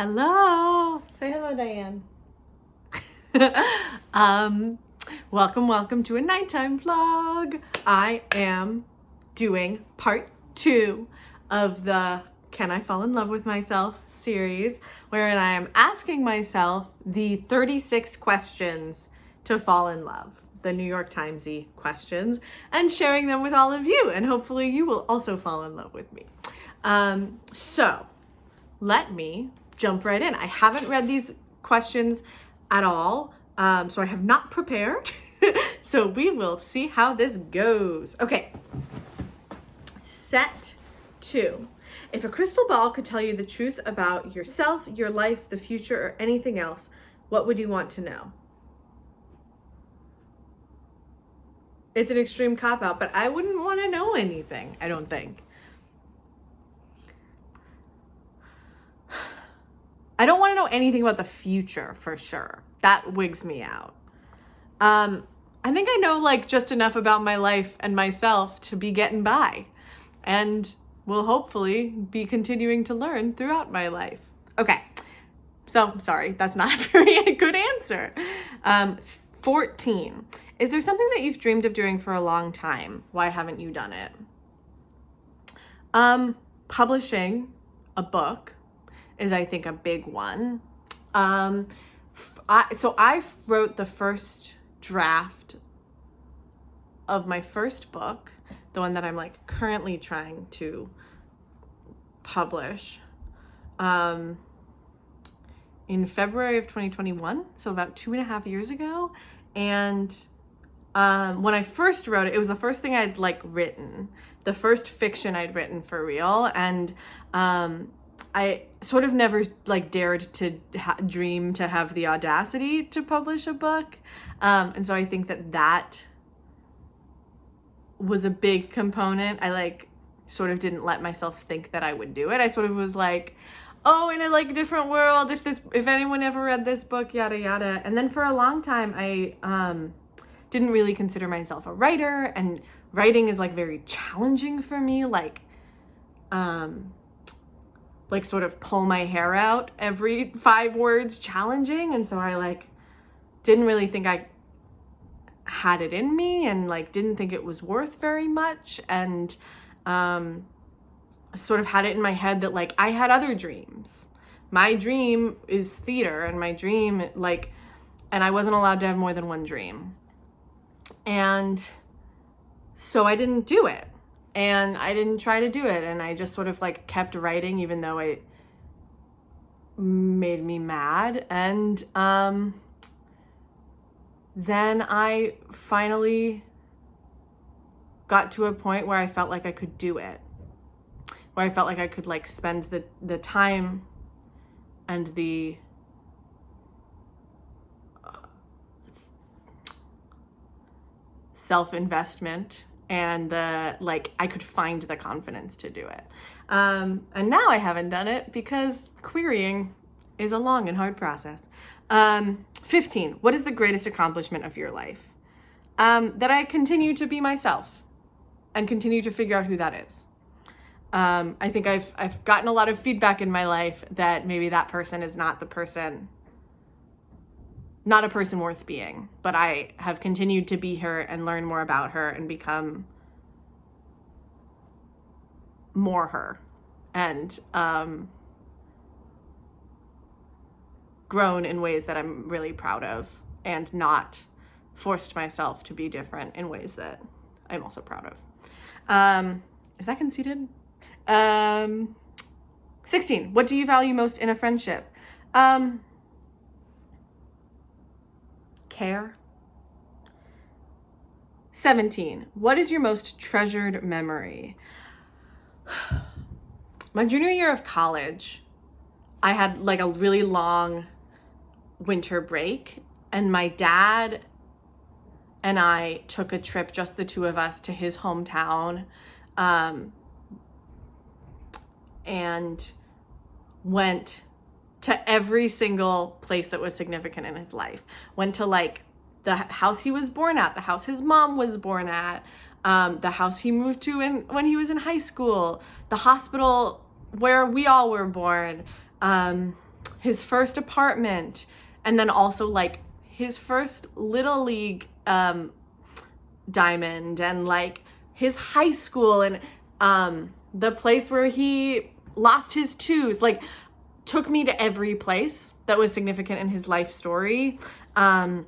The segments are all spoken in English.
Hello. Say hello, Diane. Welcome to a nighttime vlog. I am doing part 2 of the Can I Fall in Love with Myself series, wherein I am asking myself the 36 questions to fall in love, the New York Timesy questions, and sharing them with all of you, and hopefully you will also fall in love with me. So let me jump right in. I haven't read these questions at all, so I have not prepared. So we will see how this goes. Okay, set 2. If a crystal ball could tell you the truth about yourself, your life, the future, or anything else, what would you want to know? It's an extreme cop-out, but I wouldn't want to know anything, I don't think. I don't want to know anything about the future for sure. That wigs me out. I think I know like just enough about my life and myself to be getting by, and will hopefully be continuing to learn throughout my life. Okay, so sorry, that's not a very good answer. 14. Is there something that you've dreamed of doing for a long time? Why haven't you done it? Publishing a book is, I think, a big one. I wrote the first draft of my first book, the one that I'm like currently trying to publish, in February of 2021, so about 2.5 years ago. And when I first wrote it, it was the first thing I'd like written, the first fiction I'd written for real, and I sort of never like dared to dream to have the audacity to publish a book. And so I think that was a big component. I like sort of didn't let myself think that I would do it. I sort of was like, oh, in a like different world, if anyone ever read this book, yada yada. And then for a long time I didn't really consider myself a writer, and writing is like very challenging for me, like sort of pull my hair out every 5 words challenging. And so I like didn't really think I had it in me, and like didn't think it was worth very much, and sort of had it in my head that like I had other dreams. My dream is theater, and my dream and I wasn't allowed to have more than one dream. And so I didn't do it. And I didn't try to do it, and I just sort of like kept writing even though it made me mad. And then I finally got to a point where I felt like I could do it, where I felt like I could like spend the time and the self-investment, and I could find the confidence to do it. And now I haven't done it because querying is a long and hard process. 15. What is the greatest accomplishment of your life? That I continue to be myself and continue to figure out who that is. I think I've gotten a lot of feedback in my life that maybe that person is not a person worth being, but I have continued to be her and learn more about her and become more her, and grown in ways that I'm really proud of, and not forced myself to be different in ways that I'm also proud of. Is that conceited? 16. What do you value most in a friendship? Care. 17. What is your most treasured memory? My junior year of college, I had like a really long winter break, and my dad and I took a trip, just the two of us, to his hometown, and went to every single place that was significant in his life. Went to like the house he was born at, the house his mom was born at, the house he moved to when he was in high school, the hospital where we all were born, his first apartment, and then also like his first little league diamond, and like his high school, and the place where he lost his tooth, like took me to every place that was significant in his life story. And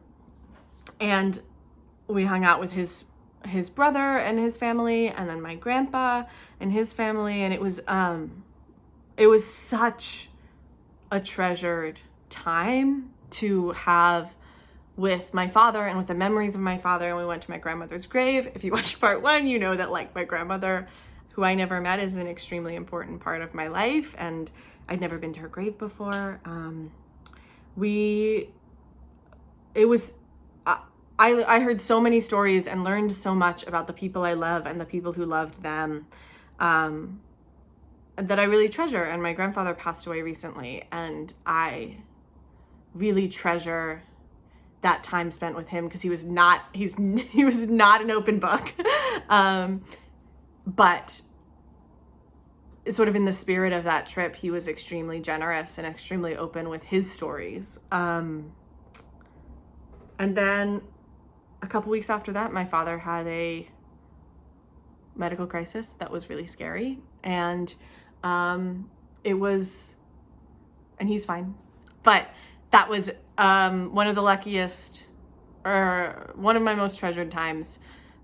we hung out with his brother and his family, and then my grandpa and his family, and it was such a treasured time to have with my father and with the memories of my father. And we went to my grandmother's grave. If you watched part 1, you know that like my grandmother, who I never met, is an extremely important part of my life, and I'd never been to her grave before. I heard so many stories and learned so much about the people I love and the people who loved them, that I really treasure. And my grandfather passed away recently, and I really treasure that time spent with him, because he was not an open book. But sort of in the spirit of that trip, he was extremely generous and extremely open with his stories. And then a couple weeks after that, my father had a medical crisis that was really scary. And and he's fine. But that was one of the luckiest, or one of my most treasured times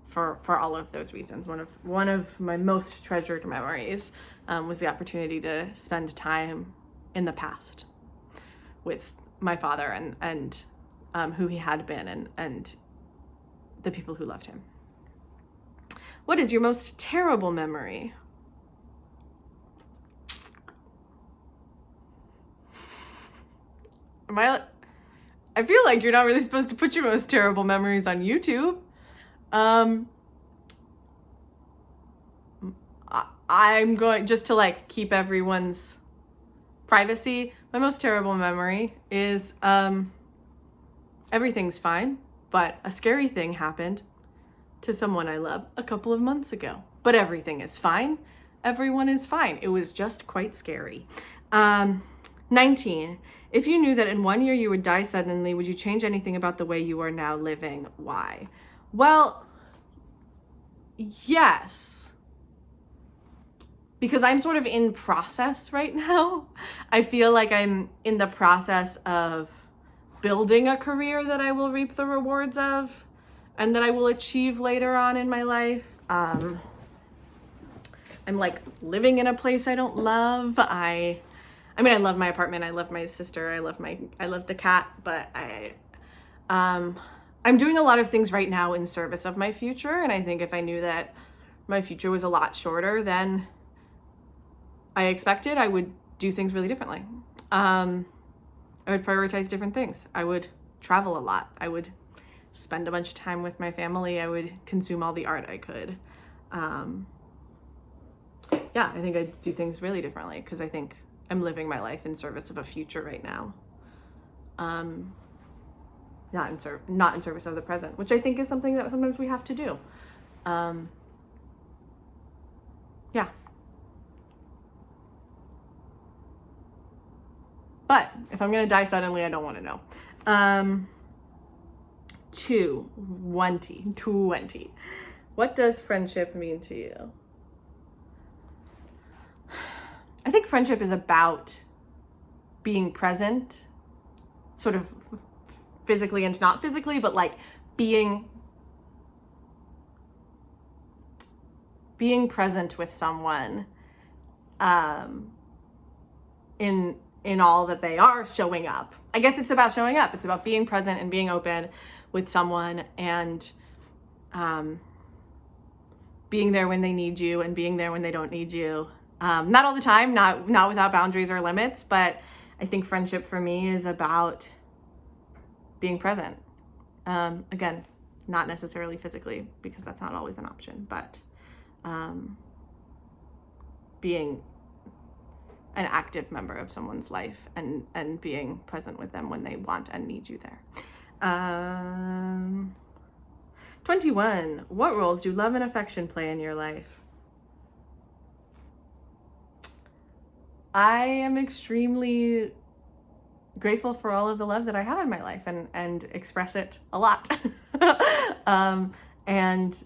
for all of those reasons. One of my most treasured memories was the opportunity to spend time in the past with my father and who he had been, and the people who loved him. What is your most terrible memory? I feel like you're not really supposed to put your most terrible memories on YouTube. I'm going, just to like keep everyone's privacy, my most terrible memory is everything's fine, but a scary thing happened to someone I love a couple of months ago. But everything is fine. Everyone is fine. It was just quite scary. 19. If you knew that in 1 year you would die suddenly, would you change anything about the way you are now living? Why? Well, yes. Because I'm sort of in process right now. I feel like I'm in the process of building a career that I will reap the rewards of and that I will achieve later on in my life. I'm like living in a place I don't love. I love my apartment. I love my sister. I love the cat, but I'm doing a lot of things right now in service of my future. And I think if I knew that my future was a lot shorter than I expected, I would do things really differently. I would prioritize different things. I would travel a lot. I would spend a bunch of time with my family. I would consume all the art I could. Yeah, I think I'd do things really differently, because I think I'm living my life in service of a future right now. Not in service of the present, which I think is something that sometimes we have to do. Yeah. But if I'm gonna die suddenly, I don't want to know. 20. What does friendship mean to you? I think friendship is about being present, sort of physically and not physically, but like being present with someone in all that they are, showing up. I guess it's about showing up. It's about being present and being open with someone, and being there when they need you and being there when they don't need you. Not all the time, not without boundaries or limits, but I think friendship for me is about being present. Again, not necessarily physically, because that's not always an option, but being an active member of someone's life and being present with them when they want and need you there. 21. What roles do love and affection play in your life? I am extremely grateful for all of the love that I have in my life and express it a lot. And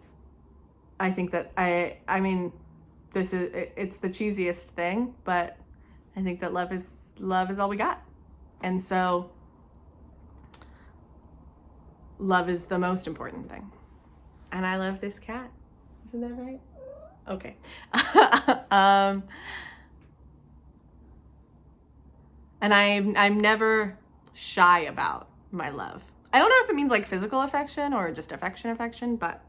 I think that I mean, it's the cheesiest thing, but I think that love is all we got. And so love is the most important thing. And I love this cat. Isn't that right? Okay. And I'm never shy about my love. I don't know if it means like physical affection or just affection, but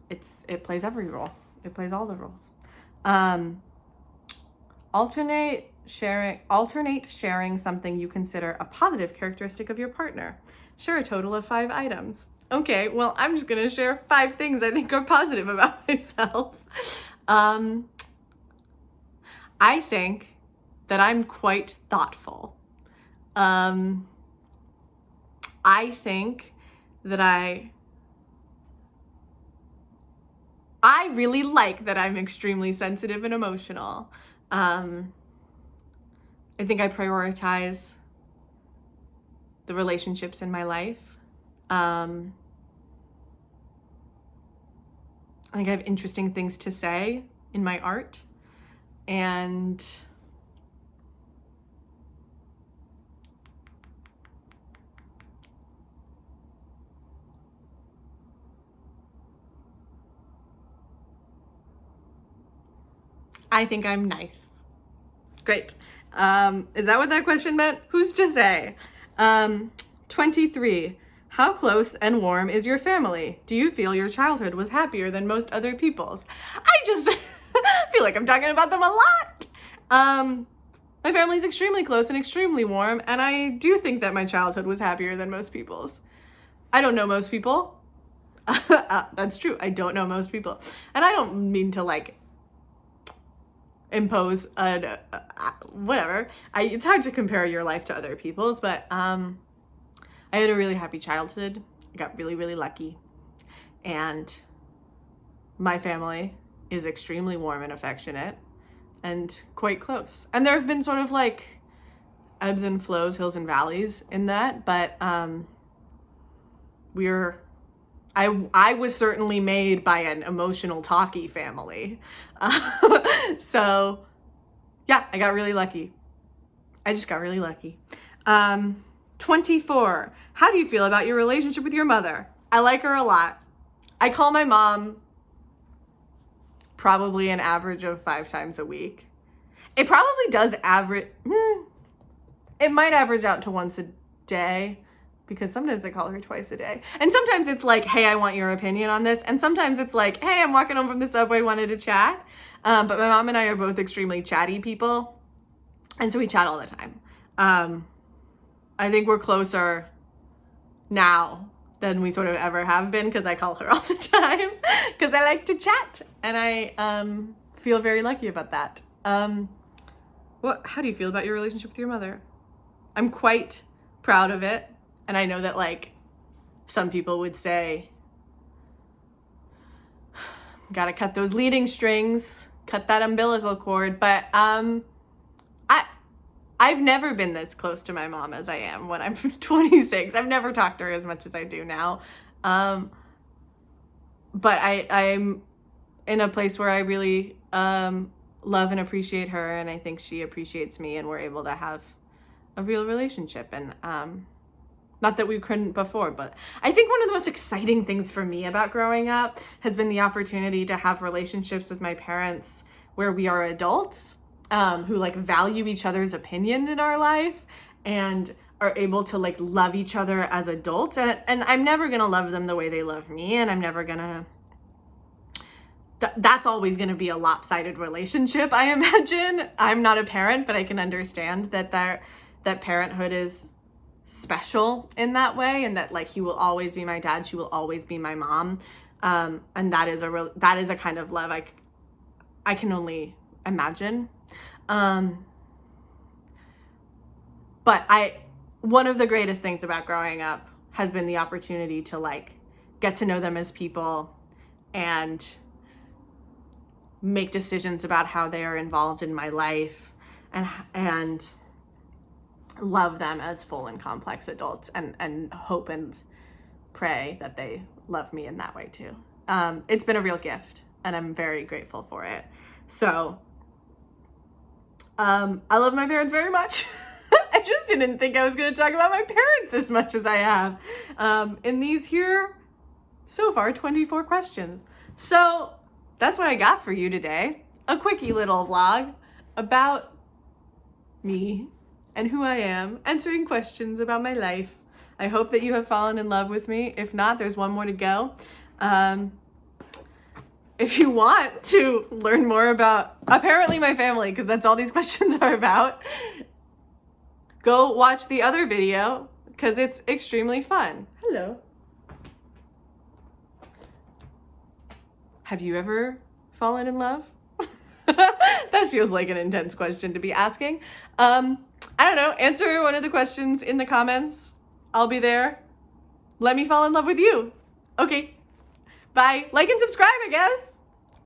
it plays every role. It plays all the roles. Alternate sharing something you consider a positive characteristic of your partner. Share a total of 5 items. Okay, well, I'm just gonna share 5 things I think are positive about myself. I think that I'm quite thoughtful. I think that I really like that I'm extremely sensitive and emotional. I think I prioritize the relationships in my life. I think I have interesting things to say in my art. And I think I'm nice. Great. Is that what that question meant? Who's to say? 23. How close and warm is your family? Do you feel your childhood was happier than most other people's? I just feel like I'm talking about them a lot. My family's extremely close and extremely warm, and I do think that my childhood was happier than most people's. I don't know most people. That's true. I don't know most people. And I don't mean to like impose whatever. It's hard to compare your life to other people's, but I had a really happy childhood. I got really, really lucky. And my family is extremely warm and affectionate and quite close. And there have been sort of like ebbs and flows, hills and valleys in that, but I was certainly made by an emotional, talky family. So yeah, I got really lucky. I just got really lucky. 24. How do you feel about your relationship with your mother? I like her a lot. I call my mom probably an average of 5 times a week. It probably does average, it might average out to once a day, because sometimes I call her twice a day. And sometimes it's like, hey, I want your opinion on this. And sometimes it's like, hey, I'm walking home from the subway, wanted to chat. But my mom and I are both extremely chatty people. And so we chat all the time. I think we're closer now than we sort of ever have been, because I call her all the time because I like to chat. And I feel very lucky about that. How do you feel about your relationship with your mother? I'm quite proud of it. And I know that like some people would say, gotta cut those leading strings, cut that umbilical cord. But I've never been this close to my mom as I am when I'm 26. I've never talked to her as much as I do now. But I'm in a place where I really love and appreciate her, and I think she appreciates me, and we're able to have a real relationship. And not that we couldn't before, but I think one of the most exciting things for me about growing up has been the opportunity to have relationships with my parents where we are adults, who like value each other's opinion in our life and are able to like love each other as adults. And I'm never gonna love them the way they love me, and I'm never gonna, that's always gonna be a lopsided relationship, I imagine. I'm not a parent, but I can understand that parenthood is special in that way, and that like he will always be my dad, she will always be my mom, and that is a kind of love I can only imagine. But one of the greatest things about growing up has been the opportunity to like get to know them as people and make decisions about how they are involved in my life, and love them as full and complex adults, and hope and pray that they love me in that way too. It's been a real gift, and I'm very grateful for it. So I love my parents very much. I just didn't think I was going to talk about my parents as much as I have in these here, so far, 24 questions. So that's what I got for you today. A quickie little vlog about me and who I am, answering questions about my life. I hope that you have fallen in love with me. If not, there's one more to go. If you want to learn more about apparently my family, because that's all these questions are about, go watch the other video because it's extremely fun. Hello. Have you ever fallen in love? That feels like an intense question to be asking. I don't know. Answer one of the questions in the comments. I'll be there. Let me fall in love with you. Okay. Bye. Like and subscribe, I guess.